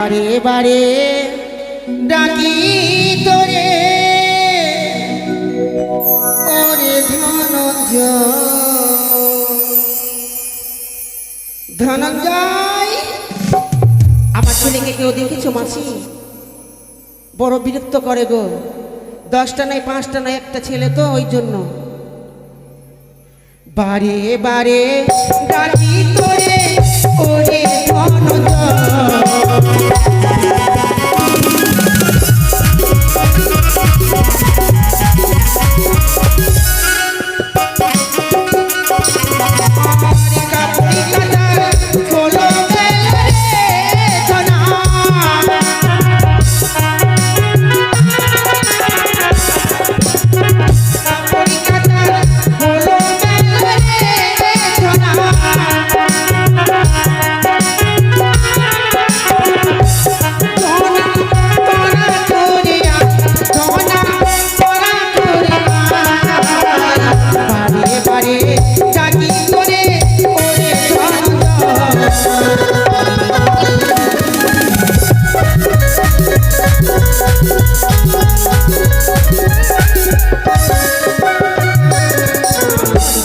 বারে বারে ডাকি তোরে ওরে ধনঞ্জয়। আমার ছেলেকে কেউ দেখেছো মাসি? বড় বিরক্ত করে গো। 10টা নয় 5টা নয় একটা ছেলে তো, ওই জন্য বারে বারে ডাকি তোরে ওরে ধনঞ্জয়।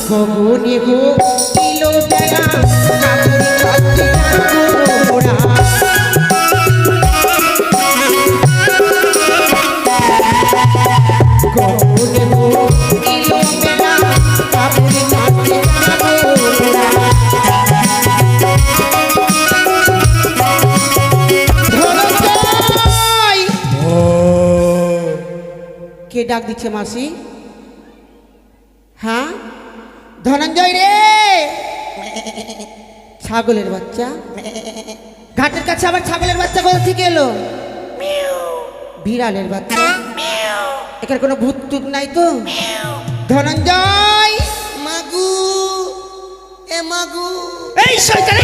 গগনে গো কিলো বেলা কাকুরি কাকুরি গোরা গগনে গো কিলো বেলা কাকুরি কাকুরি গোরা। ধনঞ্জয় কে ডাক দিচ্ছে মাসি? হ্যাঁ ধনঞ্জয় রে, ছাগলের বাচ্চা। ঘাটের কাছে আবার ছাগলের বাচ্চা কোথা থেকে এলো? বিড়ালের বাচ্চা। এখানে কোনো ভূত টুত নাই তো? ধনঞ্জয় মাগু এ মাগু এই শয়তান,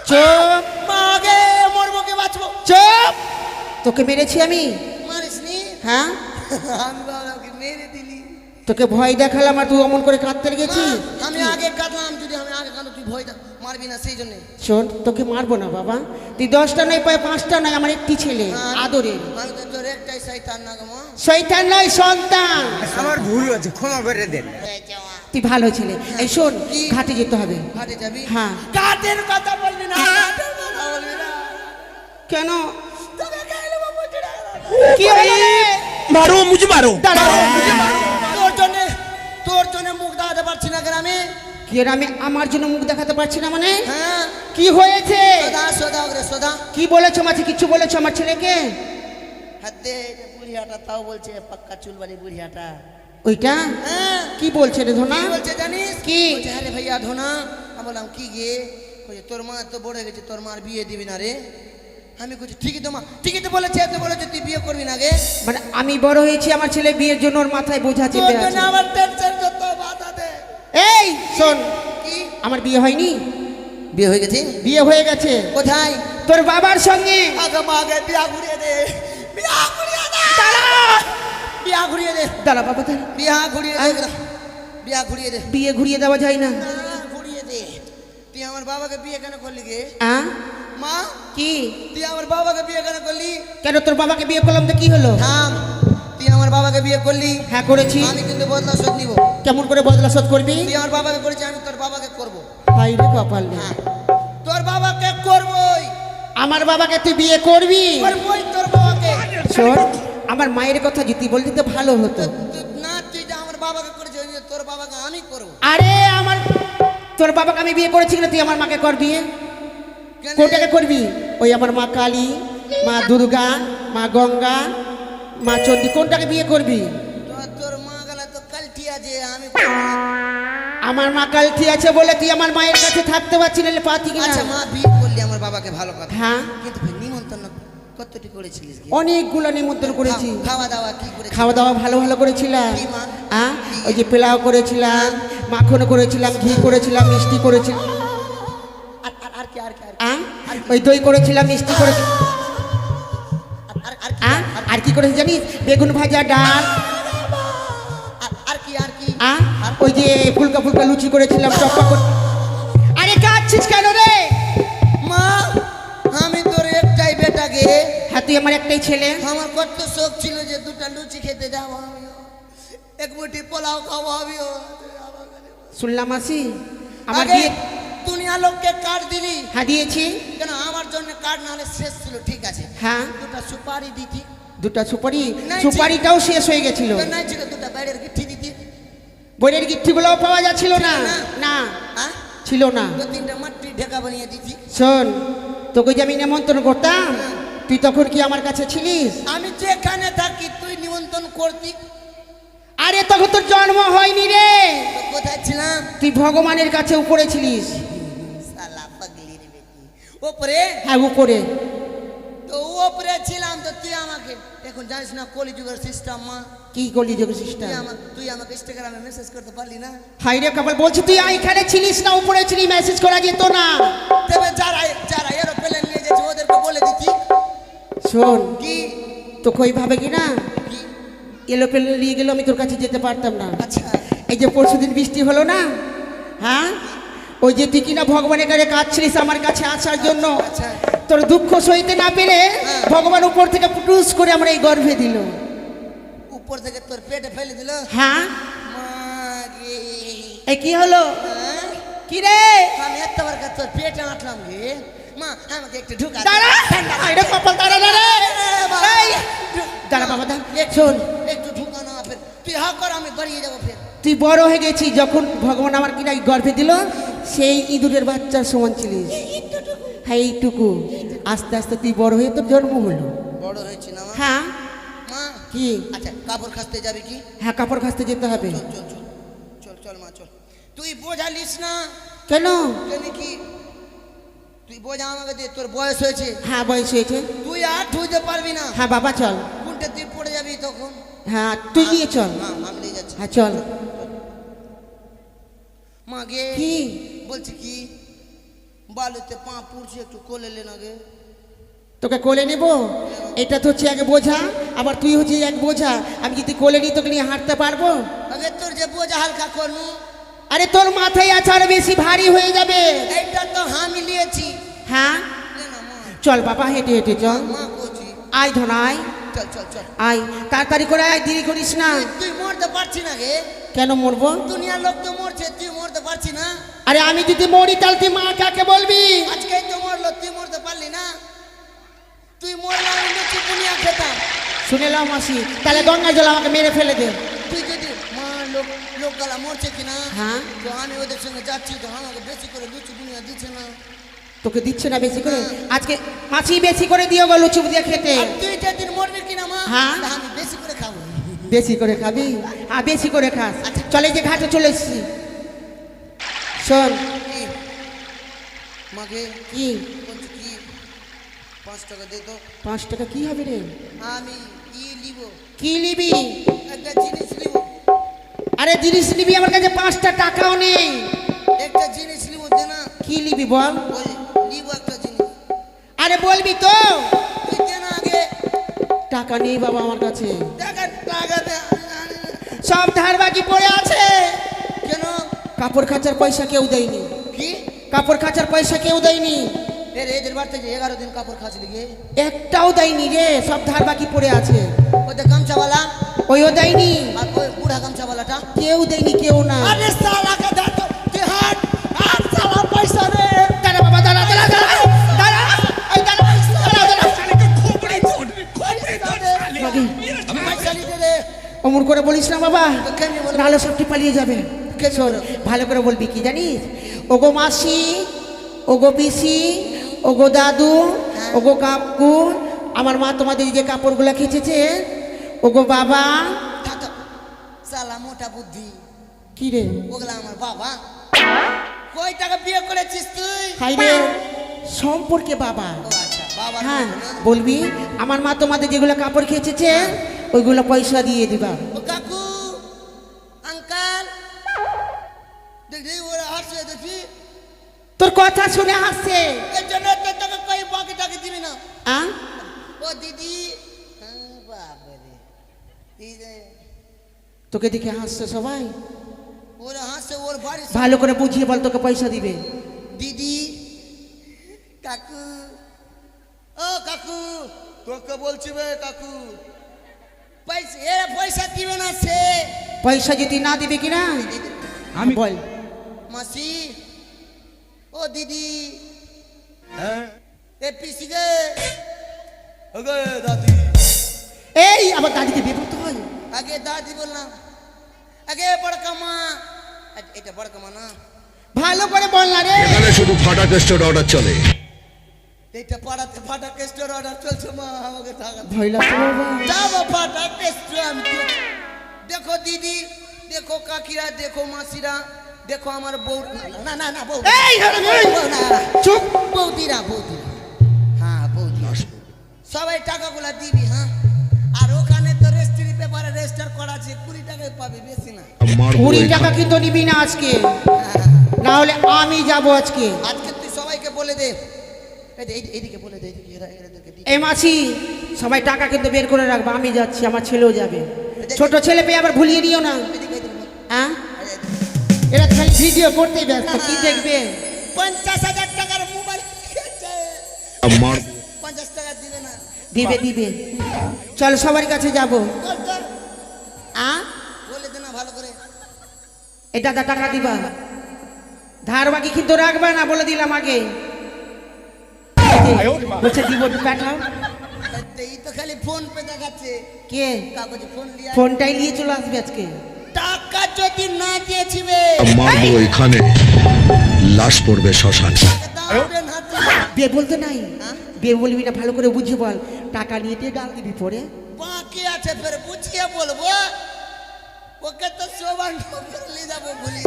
চুপ মাগে মরবো কে বাঁচবো? চুপ। তোকে মেরেছি আমি? মারিসনি? হ্যাঁ আমি বাবাকে মেরে দিলি। তোকে ভয় দেখালাম আর তুই অমন করে কাঁদতে লেগেছিস। আমি আগে কাঁদলাম, যদি আমি আগে কাঁদো তুই ভয় মারবি না, সেই জন্য। শোন, তোকে মারবো না বাবা। তুই 10টা নয় 5টা নয়, আমার একটি ছেলে আদরের। আমি তো তোর একটাই শয়তান না গো মা। শয়তান নয়, সন্তান। আমার ভুল হয়েছে, ক্ষমা করে দেন। তুই ভালো ছেলে। এই শোন, কি? ঘাটে যেতে হবে। ঘাটে যাবি? হ্যাঁ। ঘাটের কথা বলবি না, ঘাটের কথা বলবি না। কেন? তোকে খাইলে বাবা চড়া কি হলো রে? মারো মুঝে মারো। দাঁড়াও। তোর জন্য মুখ দেখাতে পারছি না গ্রামে। কি রে, আমি আমার জন্য মুখ দেখাতে পারছি না মানে? হ্যাঁ, কি হয়েছে? সোদা সোদা ওরে সোদা। কি বলেছো মাঝে? কিছু বলেছো আমার ছেলেকে? হাতে বুড়িয়াটা তাও বলছে পাক্কা চুলবাড়ি বুড়িয়াটা। ওইটা হ্যাঁ, কি বলছে রে ধনা? কি বলছে জানিস? কি? বলছে আরে ভাইয়া ধনা। আমি বললাম কি গে? বলছে তোর মা তো বড় হয়ে গেছে, তোর মার বিয়ে দিবি না রে। আমি বলছি ঠিকই তো মা, ঠিকই তো বলেছে, তো বলেছে তুই বিয়ে করবি না গে। মানে আমি বড় হয়েছি, আমার ছেলে বিয়ের জন্য ওর মাথায় বোঝা তোর চেপে জন্য আছে। আমার টেনশন যত বাধা দে। এই শোন, কি? আমার বিয়ে হয়নি? বিয়ে হয়ে গেছে? বিয়ে হয়ে গেছে। কোথায়? তোর বাবার সঙ্গে। আগে মা আগে বিয়া ঘুরিয়ে দে, বিয়া ঘুরিয়ে দে, বিয়া ঘুরিয়ে দে, দাঁড়া বাবা, দাঁড়া। বিয়া ঘুরিয়ে দে, বিয়া ঘুরিয়ে দে। বিয়ে ঘুরিয়ে দেওয়া যায় না। না, ঘুরিয়ে দে। তুই আমার বাবাকে বিয়ে কেন করলি গে? মা, কি? তুই আমার বাবাকে বিয়ে কেন করলি? কেন তোর বাবাকে বিয়ে করলাম তো কি হলো? থাম, তুই আমার বাবাকে বিয়ে করলি। হ্যাঁ করেছি। আমি কিন্তু বদলা শোধ নিব। কেমন করে বদলা শোধ করবি? তুই আমার বাবাকে করেছি, আমি তোর বাবাকে করব। হাই রে কপাল রে। হ্যাঁ, তোর বাবাকে করবই, আমার বাবাকে তুই বিয়ে করবি? করবই তোর বাবাকে। শোন, আমার মায়ের কথা যদি বলতে তো ভালো হতো। না, তুই যে আমার বাবাকে করেছিস, ওই জন্য তোর বাবাকে আমি করব। আরে তোর বাবাকে আমি বিয়ে করেছি না, তুই আমার মাকে করবি? কেন? কোনটাকে করবি? ওই আমার মা কালী, মা দুর্গা, মা গঙ্গা, মা চণ্ডী, কোনটাকে বিয়ে করবি? তোর মা গেলা তো কালটি আছে, আমি আমার মা কালটি আছে বলে তুই আমার মায়ের কাছে থাকতে পারছি না, পাতি কিনা? আচ্ছা মা, বিয়ে করলি আমার বাবাকে, ভালো কথা। হ্যাঁ, কিন্তু নিমন্ত্রণ কতটি করেছিলিস? অনেকগুলো নিমন্ত্রণ করেছি। খাওয়া দাওয়া কি করেছিস? খাওয়া দাওয়া ভালো ভালো করেছিলাম। কি মা? ওই যে পোলাও করেছিলাম, মাখন করেছিলাম, ঘি করেছিলাম, মিষ্টি করেছিলাম। আর কি আর কি ওই দই করেছিলাম, মিষ্টি করেছিলাম। আর কি করেছি জানিস? বেগুন ভাজা, ডাল, আর কি আর কি? ওই যে ফুলকা ফুলকা লুচি করেছিলাম, চপ্পা করে। তুই আমার একটাই ছেলে। আমার কত শখ ছিল যে দুটা লুচি খেতে যাবো আমিও, এক মুঠি পোলাও খাবো আমিও। শুনলাম মাসি আমার আগে বিয়ে। দুনিয়া লোককে কার্ড দিলি হ্যাঁ দিয়েছি। কেন? আমার জন্য কার্ড না হলে শেষ ছিল, ঠিক আছে। হ্যাঁ দুটা সুপারি দিতি। দুটা সুপারি, নাই, সুপারিটাও শেষ হয়ে গেছিল। তো নাই ছিল দুটা বাইরের গিঠি দিতি। বইয়ের গিফটগুলোও পাওয়া যাচ্ছিল না। ছিল না? না হ্যাঁ, ছিল না। তো তিনটা মাটির ঢেকা বানিয়ে দিতি। শোন, তোকে যে আমি নিমন্ত্রণ করতাম তুই তখন কি আমার কাছে ছিলিস? আমি যেখানে থাকি তুই নিমন্ত্রণ করতি। আরে তখন তোর জন্ম হয়নি রে, তো কোথায় ছিলাম? তুই ভগবানের কাছে উপরে ছিলিস। শালা পাগলির বেটি। ওপরে? হ্যাঁ উপরে। তো ওপরে ছিলাম তো তুই আমাকে, এখন জানিস না কলিযুগের সিস্টেম মা, কি করলি যোগ সিস্টেম? তুই আমাকে ইনস্টাগ্রামে মেসেজ করতে পারলি না? হাই রে কপাল, বলছি তুই এখানে ছিলিস না উপরে ছিলি, মেসেজ করা যেত না। তবে যারা যারা এরোপ্লেন নিয়ে গেছে ওদেরকে বলে দিতি। শোন, কি তোকে ওইভাবে কি না কি? এলোপেলে নিয়ে গেলে আমি তোর কাছে যেতে পারতাম না। আচ্ছা, এই যে পরশুদিন বৃষ্টি হলো না, হ্যাঁ ওই যে তুই কিনা ভগবানের কাছে কাঁদছিলিস আমার কাছে আসার জন্য, আচ্ছা। তোর দুঃখ সইতে না পেরে হ্যাঁ। ভগবান উপর থেকে পুটুস করে আমার এই গর্ভে দিল। উপর থেকে তোর পেটে ফেলে দিল। হ্যাঁ মাগে। এই কি হলো? হ্যাঁ? কি রে? আমি এতবার তোর পেটে আঁটলাম গে মা, আমাকে একটু ঢুকা দাঁড়া, হাই রে কপাল, দাঁড়া দাঁড়া এই, দাঁড়া বাবা দাঁড়া। শোন, একটু ঢুকা না ফের, তুই হা কর আমি বাড়িয়ে যাবো ফের। তুই বড় হয়ে গেছিস, যখন ভগবান আমার কিনা এই গর্ভে দিল সেই ইঁদুরের বাচ্চার সমান ছিলিস। হ্যাঁ এইটুকু, আস্তে আস্তে তুই বড় হয়ে তোর জন্ম হলো। বড় হয়েছি না মা? হ্যাঁ মা কি? আচ্ছা, কাপড় কাচতে যাবি কি? হ্যাঁ কাপড় কাচতে যেতে হবে। চল চল চল চল চল মা চল। তুই বোঝালিস না কেন? কেন কি? তুই বোঝা আমাকে দে, তোর বয়স হয়েছে, হ্যাঁ বয়স হয়েছে। তুই আর ধুইতে পারবি না। হ্যাঁ বাবা চল। কোনটা তুই পড়ে যাবি তখন? হ্যাঁ তুই নিয়ে চল। হ্যাঁ আমি নিয়ে যাচ্ছি। হ্যাঁ চল। মাগে কি? বলছি কি, বালুতে পা পুড়ছে, একটু কোলে লে না গে। তোকে কোলে নেব? এটা তো হচ্ছে এক বোঝা, আবার তুই হচ্ছে এক বোঝা। আমি যদি কোলে নিই তোকে নিয়ে হাঁটতে পারবো? আগে তোর যে বোঝা হালকা করনু, আরে তোর মাথায় আছে আর বেশি ভারী হয়ে যাবে। এইটা তো আমি নিয়েছি। হ্যাঁ লে না মা, চল বাবা, হেঁটে হেঁটে চল। মা কোচি, আয় ধন আয়, চল চল চল। আয় তাড়াতাড়ি করে আয়, দেরি করিস না। তুই মরতে পারছি না গে, কেন মরবো? দুনিয়ার লোক তো মরছে, তুই মরতে পারছি না। আরে আমি যদি মরি তাহলে তুই মা কাকে বলবি? আজকেই তো মরলো, তুই মরতে পারলি না। তুই মরলে আমি লুচি দুনিয়া খেতাম। শুনেলাম মাসি, তাহলে গঙ্গা জল আমাকে মেরে ফেলে দে। তুই যদি মা লোক গালা মরছে কিনা, হ্যাঁ তো আমি ওদের সঙ্গে যাচ্ছি, তো আমাকে বেশি করে লুচি দুনিয়া দিচ্ছে না। তোকে দিচ্ছে না বেশি করে? আজকে মাছি বেশি করে দিও গো লুচি দিয়ে খেতে। আর তুই যেদিন মরবি কিনা মা, হ্যাঁ। তা আমি বেশি করে খাবো। বেশি করে খাবি? হ্যাঁ বেশি করে খাস। চলে যে ঘাটে চলে এসছি। শোন কি? মাকে কি? বলছি কি, 5 টাকা দে তো। 5 টাকা কি হবে রে? আমি কি লিব? কি নিবি? একটা জিনিস লিব। আরে জিনিস নিবি? আমার কাছে 5টা টাকাও নেই। একটা জিনিস লিব, দে না। কি নিবি বল? ওই লিব একটা জিনিস। আরে বলবি তো? তুই দে না আগে। টাকা নেই বাবা আমার কাছে, টাকা দে। সব ধার বাকি পড়ে আছে। কেন? কাপড় খাঁচার পয়সা কেউ দেয়নি। কি? কাপড় খাঁচার পয়সা কেউ দেয়নি। এদের বাড়ি থেকে 11 দিন কাপড় খাচ্ছিলি গে, একটাও দেয়নি রে, সব ধার বাকি পড়ে আছে। ওদের গামছাওয়ালা ওইও দেয়নি, আর ওই বুড়া গামছাওয়ালাটা কেউ দেয়নি, কেউ না। আরে সালাকে দে তো, তুই হাট আর সালা পয়সা রে। দাঁড়া বাবা, দাঁড়া দাঁড়া দাঁড়া দাঁড়া, এই দাঁড়া দাঁড়া দাঁড়া। মাগি, পয়সা নিতে রে। অমর করে বলিস না বাবা, তো কেমনি বলবো? নাহলে সবটি পালিয়ে যাবে। শোন, ভালো করে বলবি কি জানিস? ওগো মাসি, ওগো পিসি, ওগো দাদু, ওগো কাকু, আমার মা তোমাদের যে কাপড়গুলো খেঁচেছে, ওগো বাবা। থাক, সালা মোটা বুদ্ধি। কি রে? ওগুলা আমার বাবা। কয় টাকা বিয়ে করেছিস তুই? হাই রে, সম্পর্কে বাবা। ও আচ্ছা, বাবা। হ্যাঁ বলবি আমার মা তোমাদের যেগুলো কাপড় খেঁচেছে ওইগুলো পয়সা দিয়ে দিবা। ও কাকু, আঙ্কাল, দেখি ওরা হাসছে, দেখি তোর কথা শুনে হাসছে। এর জন্য তো তোকে কই বাকি টাকা দিবি না। আ? ও দিদি, হ্যাঁ বাবারে, এই যে তোকে দেখে হাসছে সবাই। ওরা হাসছে, ওর বাড়ি ভালো করে বুঝিয়ে বল, তোকে পয়সা দিবে। দিদি, কাকু, ও ও কাকু তোকে বলছি বে কাকু পয়সা এ পয়সা দিবে না সে পয়সা যদি না দিবে কিনা আমি বল মাসি ও দিদি হ্যাঁ এ পিসি গে ওগে দাদি এই আবার দাদিকে বিপদ হয়। আগে দাদি বললাম আগে বড়কা মা এটা বড়কা মা না ভালো করে বল না রে। এখানে শুধু ফাটা টেস্টের অর্ডার চলে। এটা পাড়াতে ফাটা কেস্টের অর্ডার চলছে মা আমাকে টাকা ভয় লাগছে বাবা। যাবো ফাটা কেস্ট আমি দেখো দিদি দেখো কাকিরা দেখো মাসিরা দেখো আমার বউ না না না বউ এই বউ না চুপ। বৌদিরা হ্যাঁ বৌদিরা সবাই টাকাগুলা দিবি হ্যাঁ আর ওখানে তো রেজিস্ট্রি পেপারে রেজিস্টার করা আছে 20 টাকায় পাবি বেশি না মারবো 20 টাকা কিন্তু নিবি না আজকে, না হলে আমি যাব আজকে। আজকে তুই সবাইকে বলে দে এইদিকে বলে দে এইদিকে এদেরকে দি এই মাছি সবাই টাকা কিন্তু বের করে রাখবা, আমি যাচ্ছি, আমার ছেলেও যাবে। ছোট ছেলে পেয়ে আবার ভুলিয়ে দিও না। এদিকে বল। হ্যাঁ এরা খালি ভিডিও করতেই ব্যস্ত, কি দেখবে? 50,000 টাকার মোবাইল মার 50 টাকা দিবে না দিবে দিবে। চল সবার কাছে যাব। তোর হ্যাঁ বলে দে না ভালো করে এই দাদা টাকা দিবা, ধার বাকি কিন্তু রাখবা না, বলে দিলাম আগে। বলছে দিব, পাঠাও। এই তো খালি ফোন পে দেখাচ্ছে কে? কাগজ ফোন লিয়া ফোনটাই নিয়ে চলে আসবে আজকে। টাকা যদি না দিয়েছিবে মারবো এখানে, লাশ পড়বে শ্মশানে। দাঁড়াবে না তুই। বিয়ে বলতে নাই, হ্যাঁ? বিয়ে বলবি না, ভালো করে বুঝে বল। টাকা নিয়ে দিয়ে ডাল দিবি পরে। বাকি আছে ফের বুঝিয়ে বলবো ওকে তো সোবান করলি যাবো ভুলি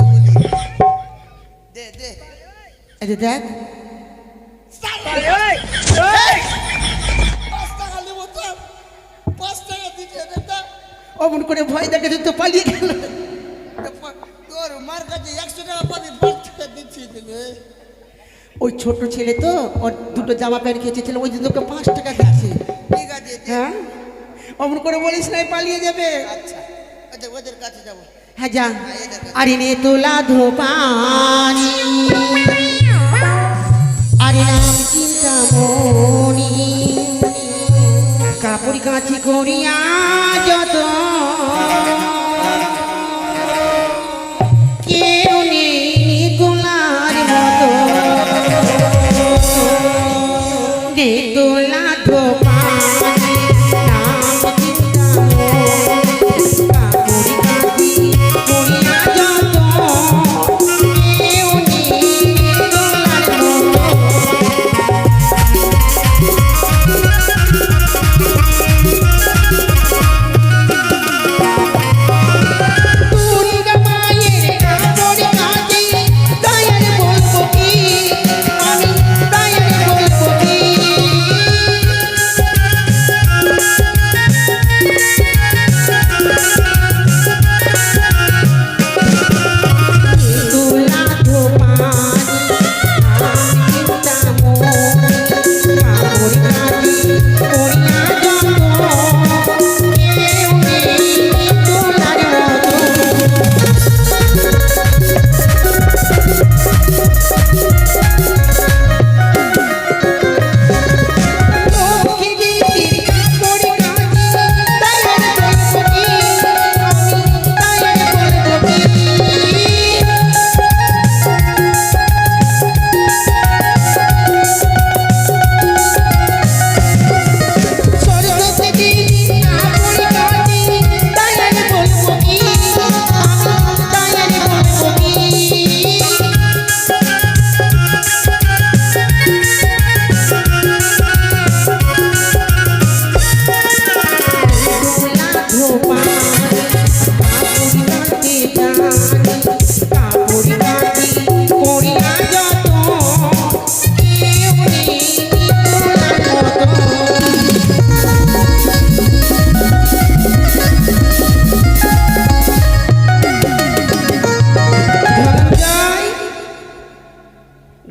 দে দে এই যে দেখ, 5 টাকা নেবো তো 5 টাকা দিতে দে তো অমন করে ভয় দেখে তো পালিয়ে গেল। তোর মার কাছে 100 টাকা পাবি 5 টাকা দিচ্ছি তোকে ওই ছোট ছেলে তো, ওর দুটো জামা প্যান্ট খেয়েছিল, ওই জন্য ওকে 5 টাকা দিচ্ছে। ঠিক আছে দে। হ্যাঁ অমন করে বলিস নাই, পালিয়ে যাবে। আচ্ছা ওদের কাছে যাবো হ্যাঁ যা। আরে নে তোলা ধোপানি, আরে নাম চিন্তামণি, কাপড় কাঁচি করিয়া যত কেউ নেই তোলার মতো, নে তোলা ধোপানি নাম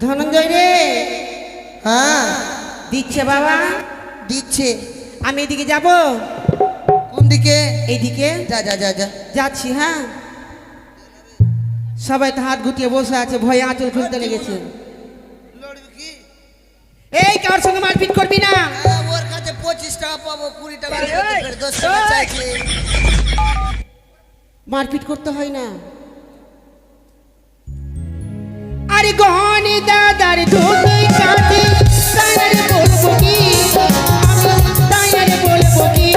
ধনঞ্জয় রে। হ্যাঁ দিচ্ছে বাবা, দিচ্ছে আমি এদিকে যাব। কোন দিকে এইদিকে যা যা যা যা যাচ্ছি। হ্যাঁ সবাই তো হাত গুটিয়ে বসে আছে, ভয়ে আঁচল খুলতে লেগেছে। লড়বি কি এই কার সঙ্গে মারপিট করবি না। ওর কাছে 25 টাকা পাবো, 20 টাকা দিলে তো ফের 10 টাকা চাইছে। মারপিট করতে হয় না। আরে গহনে দাদার ধুতি কাটি তাইরে বলবো কি, আমি তাইরে বলবো কি।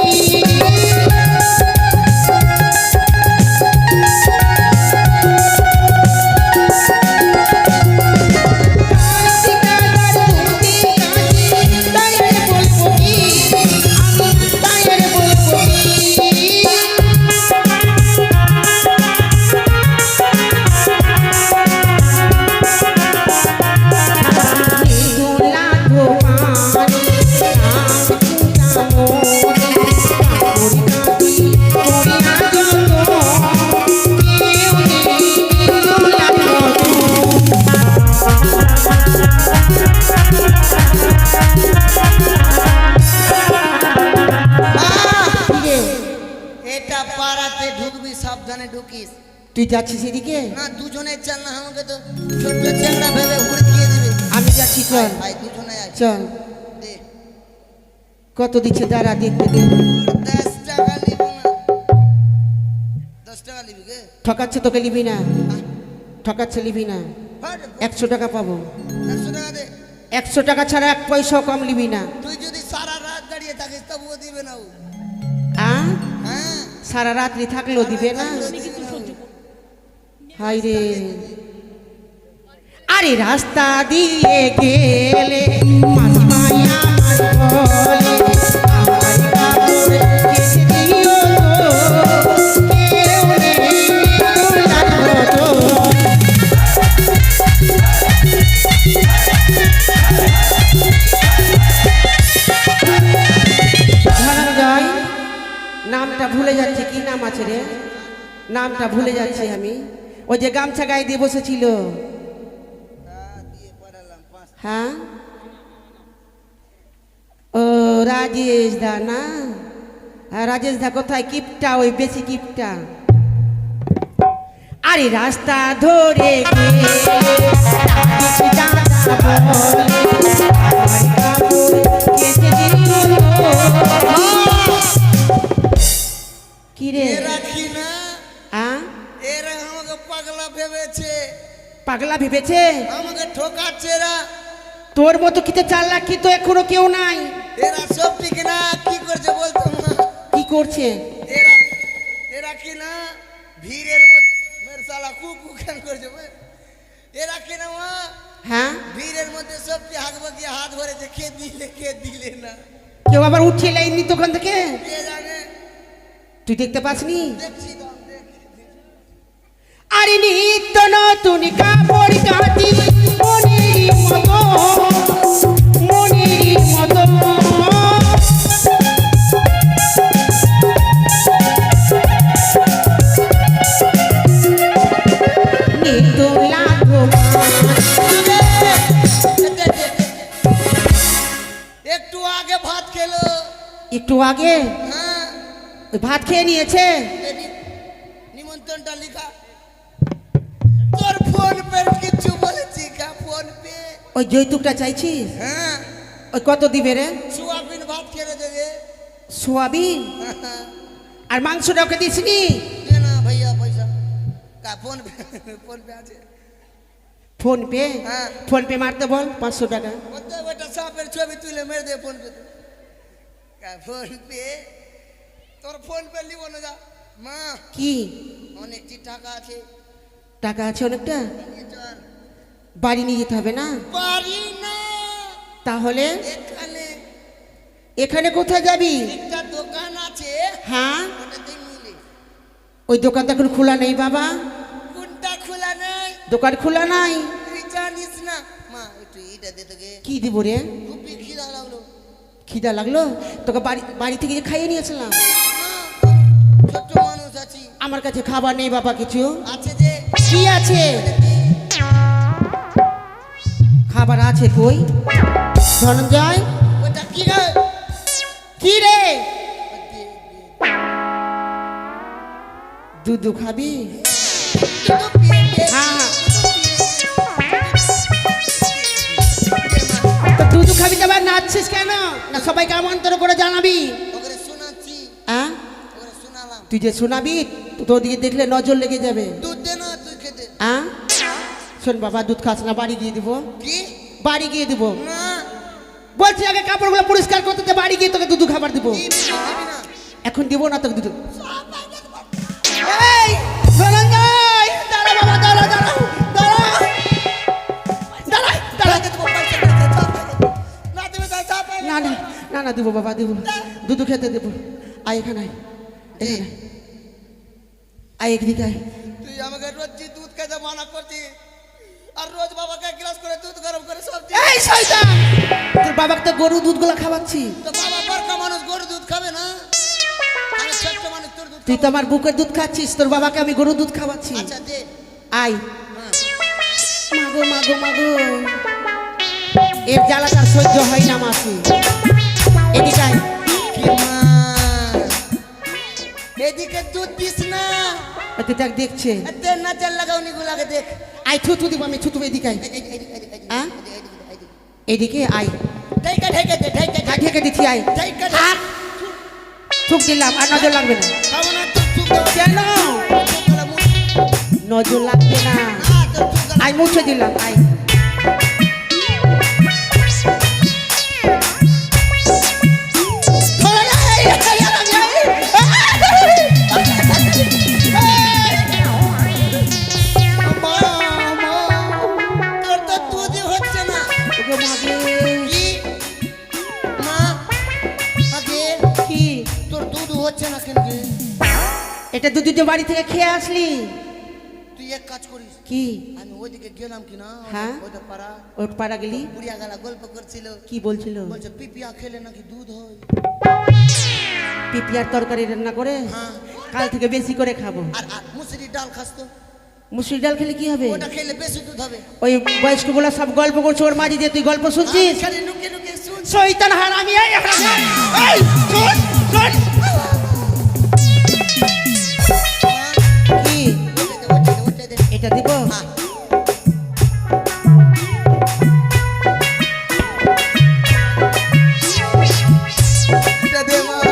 এটা পাড়াতে ঢুকবি, সাবধানে ঢুকিস। তুই যাচ্ছিস এদিকে? না দুজনে চল না, আমাকে তো ছোট্ট চ্যাংড়া ভেবে হুড়কিয়ে দিবে। আমি যাচ্ছি, চল ভাই দুজনে আয়। চল। দে কত দিচ্ছে দাঁড়া দেখতে দে। 10 টাকা নিব না। 10 টাকা নিবি কে? ঠকাচ্ছে তোকে নিবি না, ঠকাচ্ছে নিবি না। হট, 100 টাকা পাবো। 100 টাকা দে। 100 টাকা ছাড়া 1 পয়সাও কম নিবি না। তুই যদি সারা রাত দাঁড়িয়ে থাকিস তবুও দিবে না ও। হ্যাঁ, হ্যাঁ সারা রাত্রি থাকলেও দিবে না। হাই রে, আরে রাস্তা দিয়ে গেলে মাঝি মায়া বলে আমার কাপড় কেচে দিও তো, কেউ নেই তোলার মতো। ধনঞ্জয়, নামটা ভুলে যাচ্ছে, কি নাম আছে রে? নামটা ভুলে যাচ্ছি আমি। ওই যে গামছা গায়ে দিয়ে বসেছিল। হ্যাঁ, ও রাজেশ দা না? হ্যাঁ রাজেশ দা কোথায়? কিপটা, ওই বেশি কিপটা। আরে রাস্তা ধরে গেলে ডাকিছি দাদা বলে আমার কাপড় কেচে দিও তো। কি রে? রাখি না, হ্যাঁ, এরা আমাকে পাগলা ভেবেছে, পাগলা ভেবেছে? আমাকে ঠকাচ্ছে এরা। তোর মতো কিতে চালাক কি তো এখনো কেউ নাই। এরা সব ঠিক না, কি করছে বলতো না? কি করছে? এরা এরা কি না ভিড়ের মধ্যে মেরে শালা কুকু কেন করছে বে? এরা কি না মা হ্যাঁ, ভিড়ের মধ্যে সব হাত বাকিয়ে হাত ভরেছে, কে দিলে না, কেউ আবার উঠিয়ে লাইনি দোকান থেকে? কে জানে, তুই দেখতে পাসনি? দেখছি তো দেখছি। আরে নিত্য নতুন কাপড় কাটি মনের মতো, মনের মতো। নিত্য লাভবান। একটু আগে ভাত খেলো। একটু আগে হ্যাঁ ওই ভাত খেয়ে নিয়েছে। নিমন্ত্রণটা লিখা তোর ফোন পে কিছু বলেছি কা? ফোন পে ওই যৌতুকটা চাইছিস? হ্যাঁ, ওই কত দিবে রে? সোয়াবিন ভাত খেলে দেবে। সোয়াবিন আর মাংসটা ওকে দিসনি? দে না ভাইয়া পয়সা কা? ফোন পে আছে। Phone pay? হ্যাঁ। ফোন পে মারতে বল 500 টাকা। ওটা বেটা সাপের ছবি তুলে মেরে দে ফোন পে কা? ফোন পে তোর ফোন পে লিব না যা মা, কি অনেকটি টাকা আছে। টাকা আছে অনেকটা? নিয়ে চল। বাড়ি নিয়ে যেতে হবে না? পারি না, তাহলে এখানে এখানে কোথায় যাবি? একটা দোকান আছে, হ্যাঁ, ওটাতে মিলে। ওই দোকানটা এখন খোলা নেই বাবা। কোনটা খোলা নেই? দোকান খোলা নাই। তুই জানিস না মা, একটু এটা দে তোকে, কি দিব রে? খুবই খিদা লাগলো। খিদা লাগলো? তোকে বাড়ি থেকে যে খাইয়ে নিয়েছিলাম। মা, ছোট্ট মানুষ আছি, আমার কাছে খাবার নেই বাবা কিছু। আছে যে কি আছে? খাবার আছে কই? ধনঞ্জয়, ওটা কি রে? কি রে? দে, দুধ খাবি? দুটো পেয়ে দে। হ্যাঁ হ্যাঁ। দে মা। তো দুধু খাবি তো আবার নাচছিস কেন? না সবাইকে আমন্ত্রণ করে জানাবি? ওকে শোনাচ্ছি, হ্যাঁ ওকে শোনালাম। তুই যে শোনাবি তোর দিকে দেখলে নজর লেগে যাবে। দুধ দে না, তুই খেতে। হ্যাঁ শোন বাবা, দুধ খাস না, বাড়ি গিয়ে দিব। কি? বাড়ি গিয়ে দিব না, বলছি, আগে কাপড়গুলো পরিষ্কার করতে দে, বাড়ি গিয়ে তোকে দুধ খাবার দিব। দিবি না। এখন দিব না তোকে দুধ। এই ধনঞ্জয়, দাঁড়া বাবা, দাঁড়া দাঁড়া দাঁড়া দাঁড়া দাঁড়া। না দেবে তাই চাপ। না না না না দিব বাবা, দিব, দুধ খেতে দেবো। আয় এখানে আয়, এখানে আয়, একদিকে আয়। তুই আমাকে রোজ দুধ খেতে মানা করছিস, আর রোজ বাবাকে গ্লাস করে দুধ গরম করে সব দিস। এই শয়তান, তোর বাবাকে তো গরু দুধগুলো খাওয়াচ্ছি। তো বাবা বড়কা মানুষ গরু দুধ খাবে না? আমি ছোট্ট মানুষ, তোর দুধ তুই তো আমার বুকের দুধ খাচ্ছিস, তোর বাবাকে আমি গরু দুধ খাওয়াচ্ছি। আচ্ছা দে। আয়। হ্যাঁ। মাগো মাগো মাগো, এর জ্বালাটা সহ্য হয় না মাসি। এদিকে আয়। কি মা, এদিকে দুধ দিস না। তুই দেখ, দেখছে। এতে নাচের লাগাওনি গুলাকে দেখ। আয়, থুতু দিব আমি, থুতু। এদিকে আয়। হ্যাঁ? এদিকে আয়। ঢেকে ঢেকে দে, ঢেকে হ্যাঁ, ঢেকে দিচ্ছি, আয়। ঢেকে আর থুক দিলাম, আর নজর লাগবে না। খাবো না তোর দুধ দেবো। কেন তোর গলা মুখ। নজর লাগবে না? না, তোর দুধ গলা- আয়, মুছে দিলাম, আয়। মা, মা, তোর তো দুধই হচ্ছে না। ওগো মাগে, কি? মা, আগে কি তোর দুধ হচ্ছে না কেন রে? এটা দুধ যে বাড়ি থেকে খেয়ে আসলি? তুই এক কাজ করিস, কি? আমি ওইদিকে গেলাম কিনা, হ্যাঁ? ওইটা পাড়া ওর পাড়া গেলি? বুড়িয়া গালা গল্প করছিল, কি বলছিল? বলছে পিপিয়া খেলে নাকি দুধ হয়। পিপিয়ার তরকারি রান্না করে হ্যাঁ। কাল থেকে বেশি করে খাবো। আর আর মুসুরি ডাল খাস তো, মুসুরি ডাল খেলে কি হবে? ওটা খেলে বেশি দুধ হবে। ওই বয়স্ক গুলা সব গল্প করছে, ওর মাঝে দিয়ে তুই গল্প শুনছিস? খালি নুকে নুকে শুন। শয়তান হারামি, এই শোন শোন। কি ওটা দে। এটা দিব? হ্যাঁ। এটা দে মা।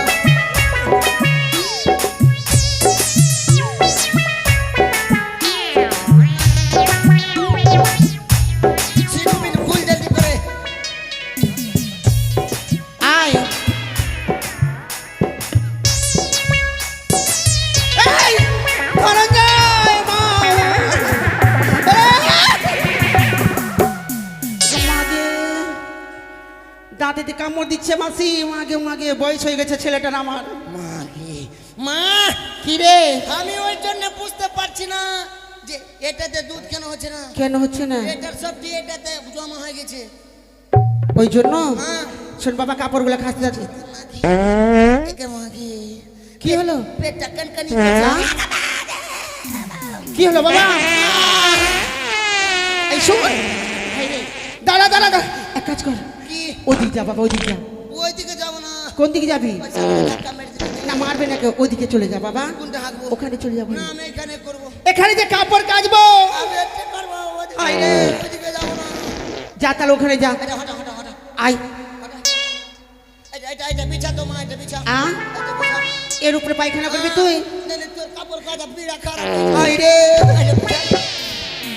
সিটুমিন খুল জলদি করে। আয়। এই ধনঞ্জয়, মা। মাগে, দাঁতেতে কামড় দিচ্ছে মাসি। মাগে মাগে, বয়স হয়ে গেছে ছেলেটার আমার। মাগে, মা, কি রে? আমি ওই জন্য বুঝতে পারছি না যে এটাতে দুধ কেন হচ্ছে না। কেন হচ্ছে না? এটার সবটি এটাতে জমা হয়ে গেছে। ওই জন্য হ্যাঁ। শোন বাবা, কাপড়গুলো খাসতে যাচ্ছে। একে মাগে, কি হলো? পেটটা কানকানি হ্যাঁ? কি হলো বাবা? এই শোন, দাঁড়া দাঁড়া দাঁড়া, এক কাজ কর, কি? ওদিকে যা বাবা, ওদিকে যা। ওইদিকে যাবো না। কোন দিকে যাবি? ওই সামনে ধাক্কা মেরে দিলে। না মারবে না কেউ, ওদিকে চলে যা বাবা। কোনটা হাঁকবো? ওখানে চলে যাবো। না, আমি এখানে করবো। এখানে যে কাপড় কাচবো। আমি এটা করবো, ওইদিকে- আয় রে। ওইদিকে যাবো না। যা তাহলে ওখানে যা। এটা হটা হটা হটা আয়। হটা। এটা বিছা তো মা, এটা বিছা। আ? এটা বিছা। এর উপরে পায়খানা করবি তুই? নাহলে তোর কাপড় কাচা বিড়া খারাপ। আয় রে। এটা বিছা।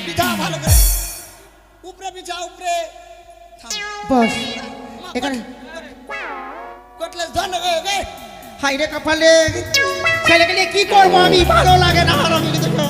বিছা ভালো করে। উপরে বিছা, উপরে। থাম। বস মা, এখানে। কটলেস ধর না, এ, এ। হাই রে কপালে, ছেলেকে নিয়ে কি করবো আমি? ভালো লাগে না আর আমি দেখো।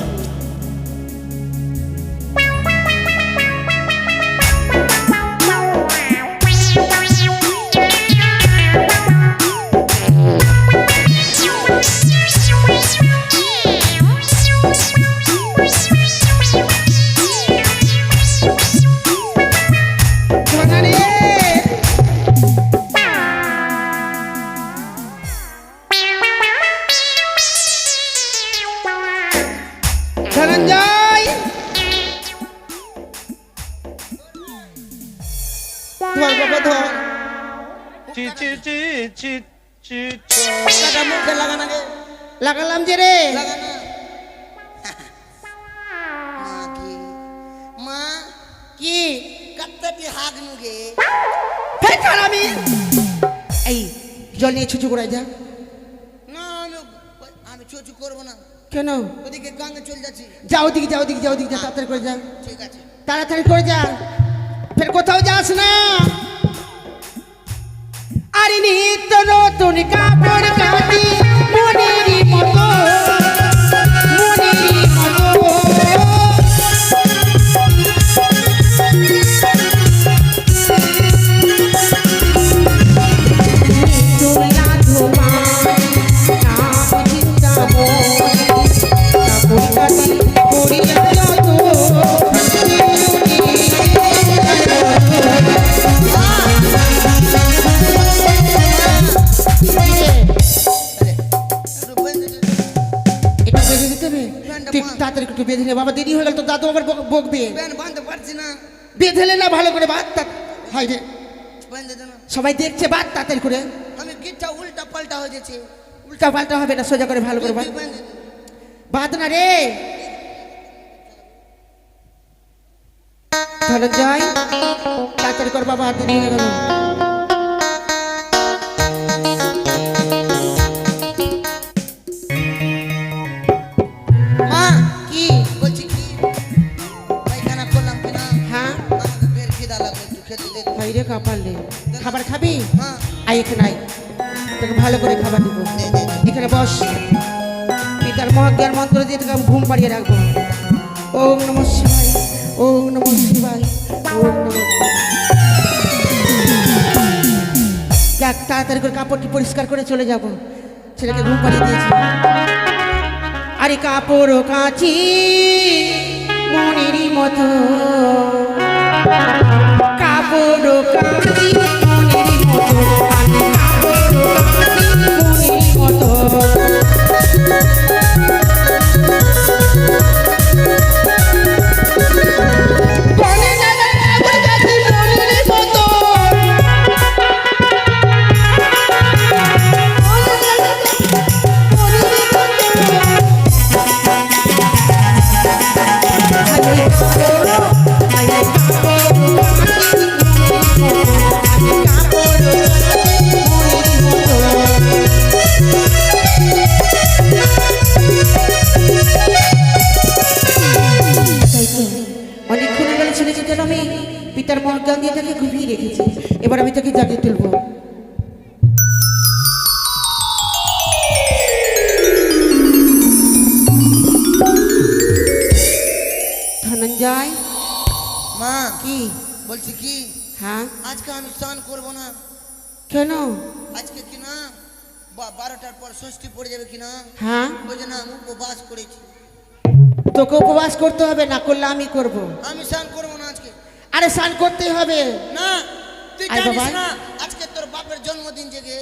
ধনঞ্জয়, ধর বাবা ধর। চি চি চি চি চি টাকা মুখে লাগা না গে। লাগালাম যে রে। লাগা না। মা কি? মা, কি? কত্তটি থাক নুগে ফের কার আমি এই জল নিয়ে ছুচু করে যা। না আমি চুচু করবো না, কেন? ওদিকে গঙ্গে চলে যাচ্ছি। যা ওদিকে যা, ওদিকে যা, ওদিকে যা, তাড়াতাড়ি করে যা, ঠিক আছে। তাড়াতাড়ি করে যা, ফের কোথাও যাস না। আরে নিত্য নতুন কাপড় কাটি মনেরই মতো, মনেরই মতো। দোলা ধোমা নাম চিন্তামণি, কাপড় কাটি করিয়া যত এটা বেঁধে দিতে হবে। তুই তাড়াতাড়ি একটু বেঁধে নে বাবা, দেরি হয়ে গেল তো দাদু আবার বকবে। প্যান্ট বাঁধতে পারছি না, বেঁধেলে না ভালো করে বাদ। হয় রে, বাঁধতে দে না। সবাই দেখছে, বাদ তাড়াতাড়ি করে। আমি গিটটা উল্টা পাল্টা হয়ে যাচ্ছে। উল্টা পাল্টা হবে না, সোজা করে ভালো করে বাদ। তুই বাঁধতে দে। বাদ না রে ধনঞ্জয়, তাড়াতাড়ি কর বাবা, হাতে নিয়ে গেল। মা কি বলছি কি, পায়খানা করলাম কিনা? হ্যাঁ আমাকে বের খিদা লাগলো, একটু খেতে দে। ভাই রে কপালে, খাবার খাবি? হ্যাঁ আই এখানে আই, তোকে ভালো করে খাবার দিব। দে দে দে। এখানে বস, পিতার মহাজ্ঞান মন্ত্র দিয়ে তোকে আমি ঘুম পাড়িয়ে রাখবো। ওম নমঃ শিবায়, ওম নমঃ শিবায়, ওম নমঃ। যাক, তাড়াতাড়ি করে কাপড়টি পরিষ্কার করে চলে যাব, ছেলেকে ঘুম পাড়িয়ে দিয়েছি। আরে কাপড় কাচি মনেরই মতো, কাপড় কাচি মনেরই মতো, আমি কাপড় কাচি মনেরই মতো। বনে দাদা কাপড় কাচি মনেরই মতো। অনেকক্ষণ গেলে ছেলেকে যেন আমি পিতার মহাজ্ঞান দিয়ে তাকে ঘুমিয়ে রেখেছি। এবার আমি তাকে জাগিয়ে তুলবো। ধনঞ্জয়, মা কি? বলছি কি, হ্যাঁ আজকে আমি স্নান করবো না। কেন? আজকে কি না 12টার পর ষষ্ঠী পড়ে যাবে কিনা, হ্যাঁ ওই জন্য আমি উপবাস করেছি। তোকে উপবাস করতে হবে, না করলে আমি করব। আমি স্নান করবো না আজকে। আরে স্নান করতেই হবে। না তুই আয় জানিস বাবা। না আজকে তোর বাপের জন্মদিন জেগে।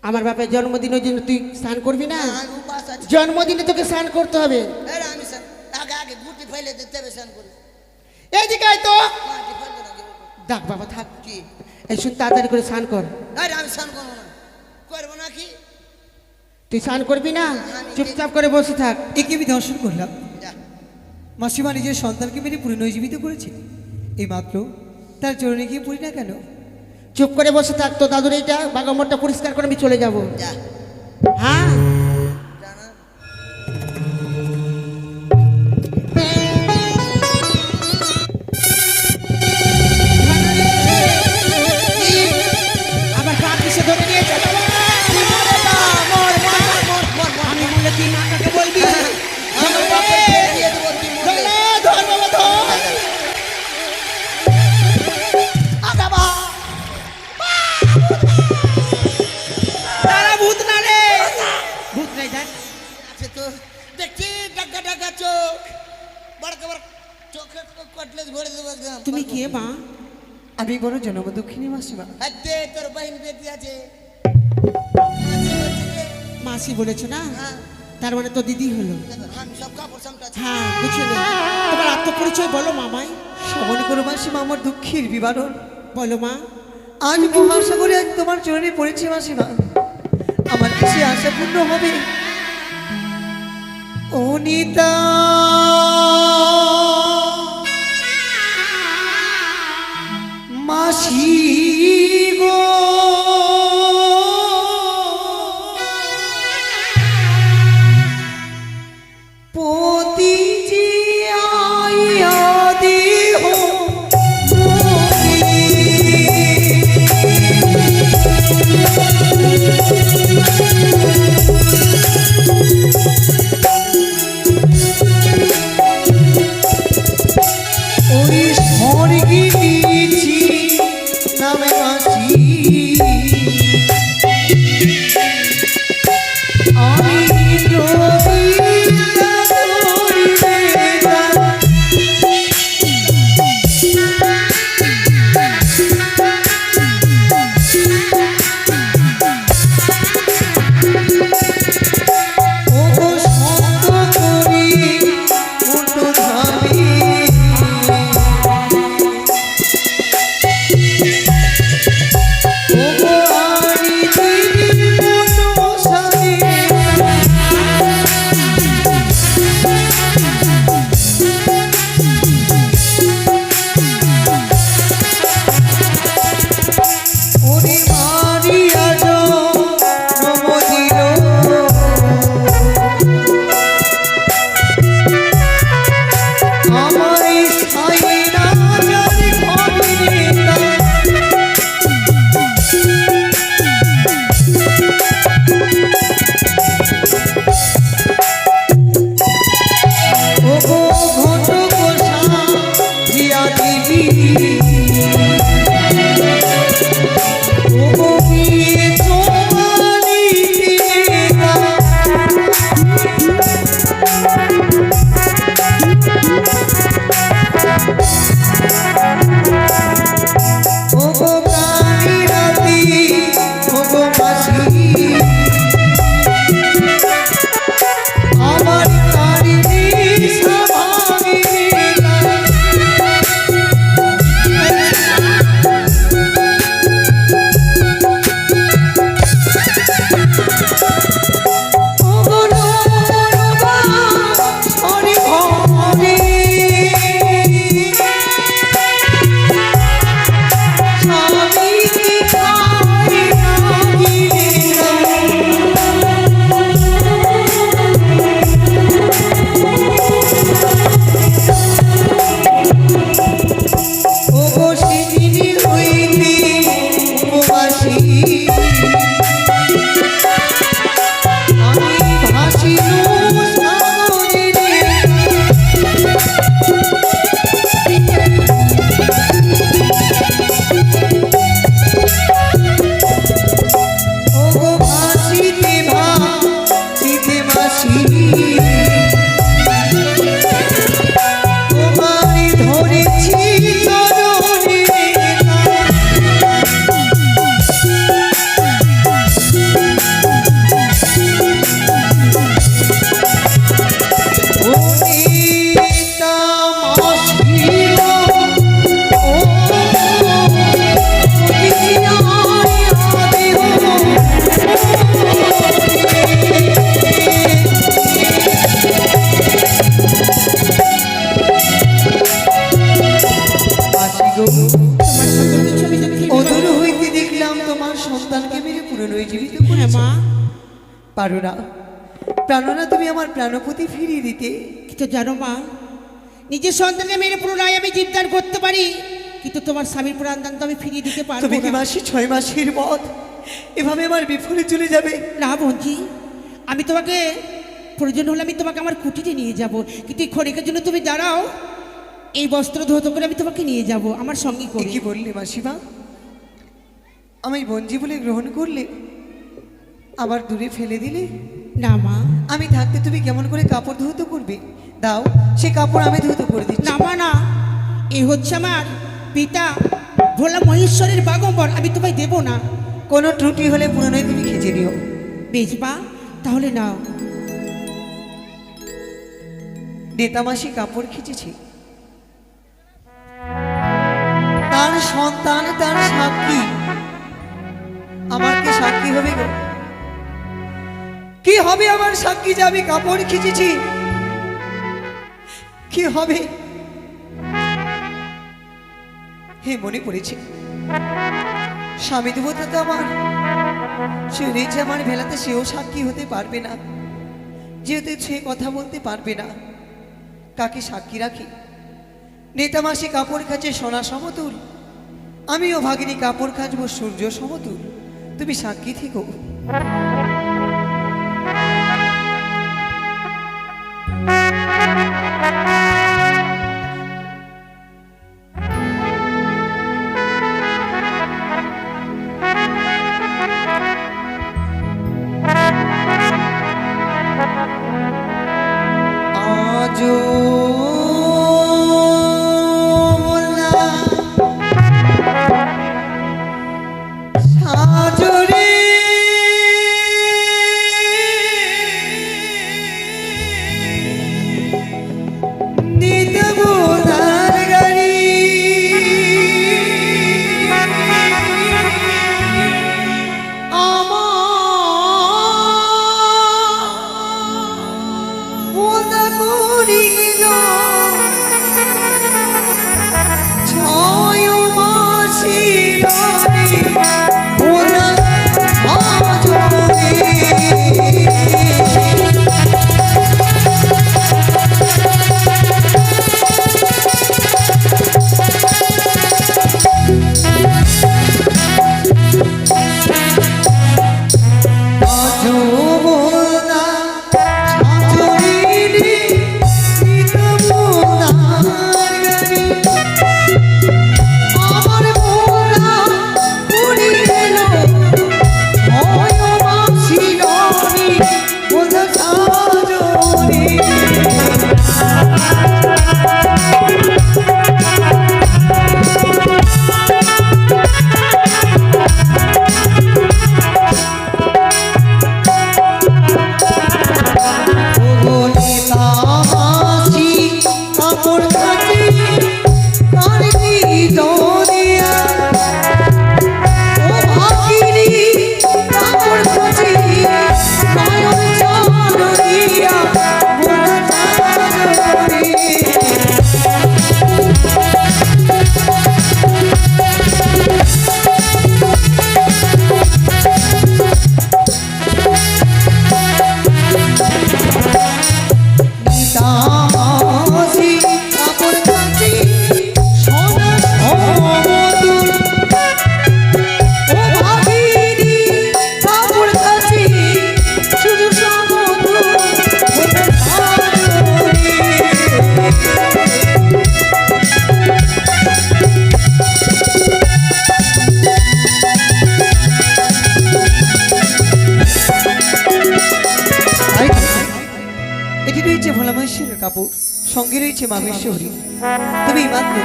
আমার বাপের জন্মদিন, ওই জন্য তুই স্নান করবি না? আমি উপবাস আছি। জন্মদিনে তোকে স্নান করতে হবে। আরে আমি স্নান আগে আগে গুটি ফেলে দিতে হবে, স্নান করি। এইদিকে আয় তো। মাটি ফেলবে না কেউ। ডাক বাবা, থাক। কি এই শুন, তাড়াতাড়ি করে স্নান কর। আরে আমি স্নান করবো না, করবো না কি? তুই স্নান করবি না, চুপচাপ করে বসে থাক। একে আমি দর্শন করলাম, যা। মাসিমা নিজের সন্তানকে মেরে পুনর্জীবিত করেছে। এই মাত্র তার চরণে গিয়ে পড়ি না কেন? চুপ করে বসে থাক। তো দাদুর এইটা বাগামোটটা পরিষ্কার করে আমি চলে যাব। যা হ্যাঁ জানা। আবার কাক কিসে ধরে নিয়েছে বাবা? আমি বলে তুই মা কাকে বলবি? আমার বাপের বিয়ে দিয়ে দেবো, তুই মরলে। ধর বাবা, ধর। তারা ভূত না রে, ভূত নাই, দেখ। আছে তো দেখছি ডাকা ডাকা চোখ, বড় বড় চোখে কটলে ভরে দেবো একদম। তুমি কে মা? আমি বড় জনম দক্ষিণী মাসিমা। হাতে তোর বাহিন বেটি আছে। মাসি বলেছো না? হ্যাঁ তার মানে তো দিদি হলো। আমি সব কাপড় সামটাচ্ছি। হ্যাঁ বুঝে না। তোমার আত্মপরিচয় বলো মামাই। শ্রবণ করো মাসিমা আমার দুঃখের বিবরণ। বলো মা। আজ মহাসাগরে আজ তোমার চরণে পড়েছি মাসিমা, আমার কিছু আশা পূর্ণ হবে। অনিতা মাসি গো পতি জি আইয়া দেহ ওই স্বর্গে দিয়েছি নামে মাসি আমি যদি পারোনা প্রাণনা তুমি আমার প্রাণপতি ফিরিয়ে দিতে। কিন্তু জানো মা, নিজের সন্তানকে মেরে পুনরায় আমি জীবদান করতে পারি, কিন্তু তোমার স্বামীর প্রাণদান তো আমি ফিরিয়ে দিতে পারবো তুমি কি না। মাসি 6 মাসের পথ এভাবে আমার বিফলে চলে যাবে? না বোনজি, আমি তোমাকে প্রয়োজন হলে আমি তোমাকে আমার কুটিরে নিয়ে যাব, কিন্তু এই ক্ষণিকের জন্য তুমি দাঁড়াও, এই বস্ত্র ধৌত করে আমি তোমাকে নিয়ে যাব আমার সঙ্গে করে। কি বললে মাসিমা? আমি বঞ্জি বলে গ্রহণ করলে, আবার দূরে ফেলে দিলে? না মা, আমি থাকতে তুমি কেমন করে কাপড় ধৌত করবে? দাও, সে কাপড় আমি ধৌত করে দিচ্ছি। না মা না, এই হচ্ছে আমার পিতা ভোলা মহেশ্বরের বাগম্বর, আমি তোমায় দেব না। কোনো ত্রুটি হলে পুনরায় তুমি খেঁচে নিও। বেশ মা, তাহলে নাও। নেতামাসি কাপড় খিচেছি, তার সন্তান তার সাক্ষী, আমার কি সাক্ষী হবে গো? কি হবে আমার সাক্ষী যে আমি কাপড় খিচেছি? কি হবে? হে মনে পড়েছে স্বামী দেবতা তো আমার সে রয়েছে আমার ভেলাতে, সেও সাক্ষী হতে পারবে না, যেহেতু সে কথা বলতে পারবে না। কাকে সাক্ষী রাখি? নেতা মাসি কাপড় খাচ্ছে সোনা সমতুল, আমিও ভাগিনী কাপড় খাঁচবো সূর্য সমতুল। তুমি সাক্ষী থেকো। আজো সাজরে নিতবোধার গাড়ি কাপড়, সঙ্গে রয়েছে মাহেশ্বরী। তুমি মাত্র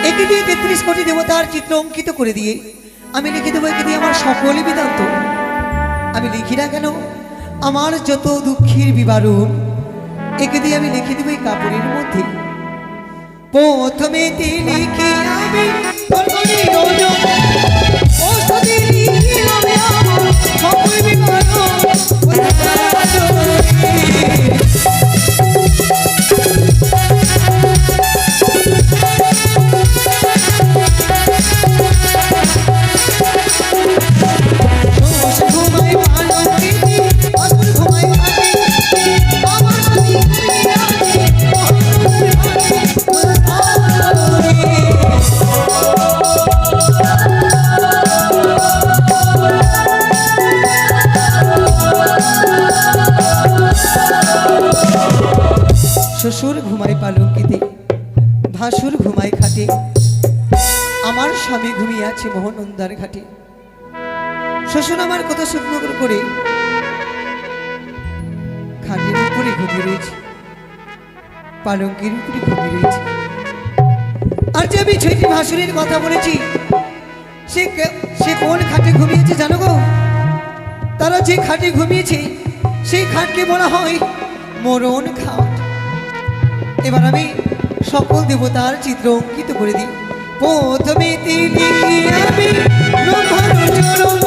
একে দিয়ে ৩৩ কোটি দেবতার চিত্র অঙ্কিত করে দিয়ে আমি লিখে দেবো একে দিয়ে আমার সকল বিদান্ত। আমি লিখি না কেন আমার যত দুঃখের বিবরণ, একে দিয়ে আমি লিখে দেবো এই কাপড়ের মধ্যে। প্রথমে লিখি আমি সকল বিবরণ। শ্বশুর ঘুমায় পালঙ্কিতে, ভাসুর ঘুমায় খাটে, আমার স্বামী ঘুমিয়ে আছে মোহনন্দার ঘাটে। শ্বশুর আমার কত সুন্দর করে খাটের উপরে ঘুমিয়ে রয়েছে, পালঙ্কের উপরে ঘুমিয়ে রয়েছে। আর যে আমি ছয়টি ভাসুরের কথা বলেছি, সে কোন খাটে ঘুমিয়েছে জানো গো? তারা যে খাটে ঘুমিয়েছে সেই খাটকে বলা হয় মরণ খাট। এবার আমি সকল দেবতার চিত্র অঙ্কিত করে দিই। প্রথমে লিখি আমি ব্রহ্মার চরণ,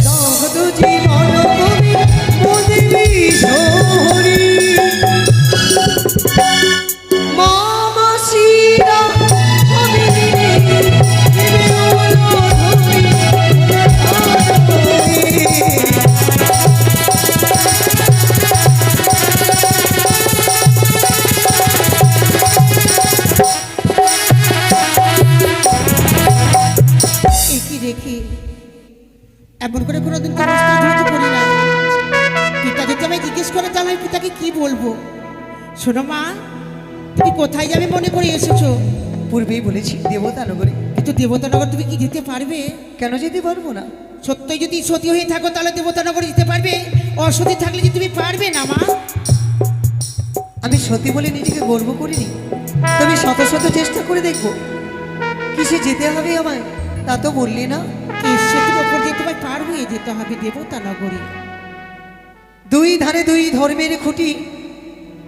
জগত জীবন কবি বদিবি সোহরি মামাসিরা সবে দিবে হলো ধরি একই রেখে এমন করে কোনোদিন তো অনুষ্ঠান ধৈর্য করি না। পিতা যদি আমায় জিজ্ঞেস করে তাহলে আমি পিতাকে কি বলবো? শোনো মা, তুমি কোথায় যাবে মনে করে এসেছো? পূর্বেই বলেছি দেবতা নগরে। কিন্তু দেবতানগর তুমি কি যেতে পারবে? কেন যেতে পারবো না? সত্যই যদি সতী হয়ে থাকো তাহলে দেবতানগরে যেতে পারবে, অসতী থাকলে যে তুমি পারবে না মা। আমি সত্যি বলে নিজেকে গর্ব করিনি, তবে শত শত চেষ্টা করে দেখবো। কিসে যেতে হবে আমায় তা তো বললি না। এই সেতুর ওপর দিয়ে তোমায় পার হয়ে যেতে হবে দেবতানগরে। দুই ধারে দুই ধর্মের খুঁটি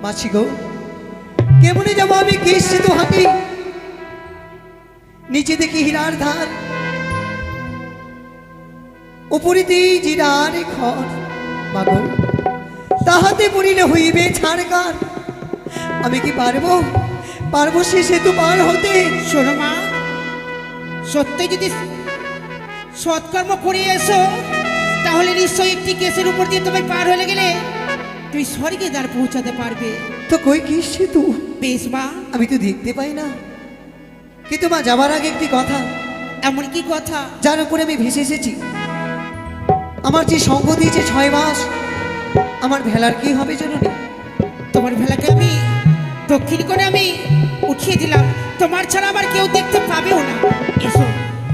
মাছি গো, কেমনে যাবো আমি কে সেতু হাঁটি? নিচে দেখি হীরার ধার, উপরিতে জিরার ঘর। মাগো তাহাতে পড়িলে হইবে ছাড়কার। আমি কি পারবো সে সেতু পার হতে? শোনো মা, সত্যি যদি সৎকর্ম করে এসো তাহলে নিশ্চয়ই একটি কেসের উপর দিয়ে তোমায় পার হয়ে গেলে তুমি স্বর্গে দ্বার পৌঁছাতে পারবে। তো কই কি সেতু? বেশ মা। আমি তো দেখতে পাই না। কিন্তু মা, যাবার আগে একটি কথা। এমন কি কথা? যার উপরে আমি ভেসে এসেছি, আমার যে সঙ্গ দিয়েছে 6 মাস, আমার ভেলার কি হবে জননী? তোমার ভেলাকে আমি দক্ষিণ করে আমি উঠিয়ে দিলাম, তোমার ছাড়া আবার কেউ দেখতে পাবেও না। এসো।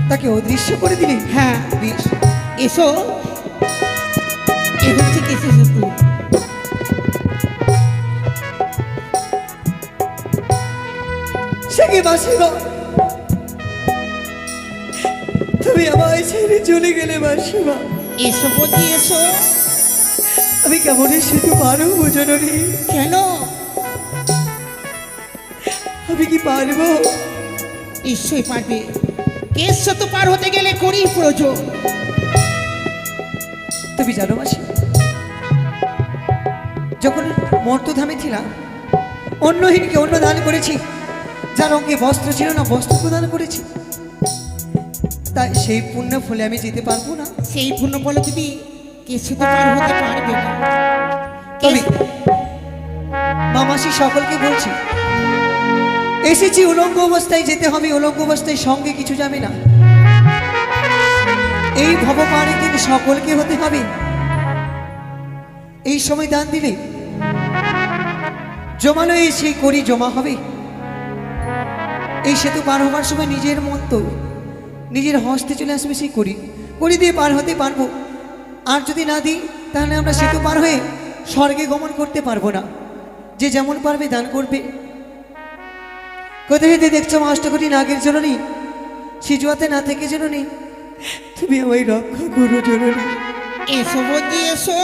তাকে অদৃশ্য করে দিলি? হ্যাঁ বেশ, এসো। এ হচ্ছে কেসে সেতু। সে কি মাসিমা, তুমি আমায় ছেড়ে চলে গেলে মাসিমা। এসো বলছি, এসো। আমি কেমন সেতু পারো জননী? কেন? আমি কি পারবো? নিশ্চয়ই পারবে। কেস সেতু পার হতে গেলে করি প্রয়োজন। তুমি জানো মাসি, যখন মর্তধামে ছিলাম অন্যহীনকে অন্ন দান করেছি, যার অঙ্গে বস্ত্র ছিল না বস্ত্র প্রদান করেছি। তাই সেই পুণ্য ফলে আমি যেতে পারবো না? সেই পূর্ণ বলে তুমি কেস সেতু পার হতে পারবে না। তবে মামাসি সকলকে বলছি, এসেছি উলঙ্গ অবস্থায় যেতে হবে, উলঙ্গ অবস্থায় সঙ্গে কিছু যাবে না। এই ভবপাড়ে দিন সকলকে হতে হবে। এই সময় দান দিলে জমানো এই সেই করি জমা হবে। এই সেতু পার হবার সময় নিজের মন তো নিজের হস্তে চলে আসবে, সেই করি দিয়ে পার হতে পারবো। আর যদি না দিই তাহলে আমরা সেতু পার হয়ে স্বর্গে গমন করতে পারবো না। যে যেমন পারবে দান করবে। কোথায় দেখছো অষ্টকোটি নাগের জননী, সিজুয়াতে না থেকে জননী তুমি আমায় রক্ষা করো জননী। এসো বলছি, এসো।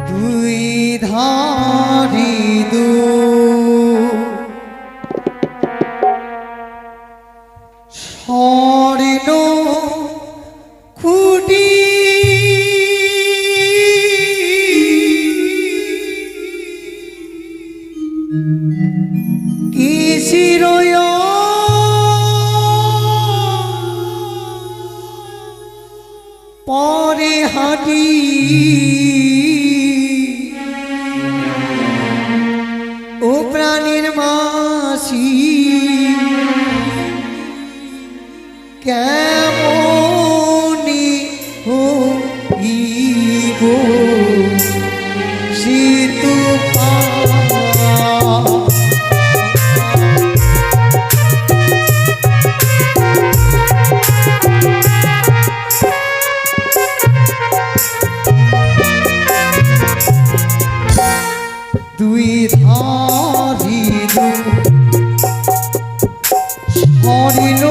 দুই ধারি দু স্বর্ণ খুঁটি কিসির পরে হাঁটি ও প্রাণীর মাসি কেমনি হইব সেতু পার। দুই ধারি হরিণ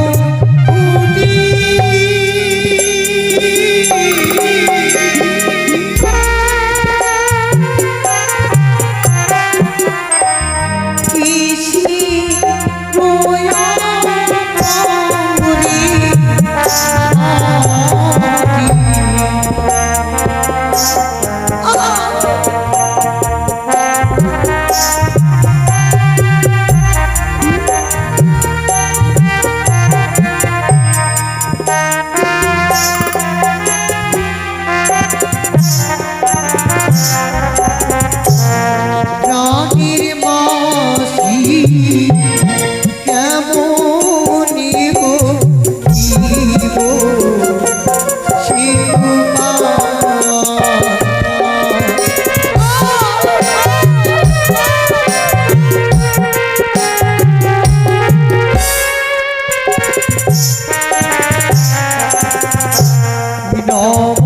নম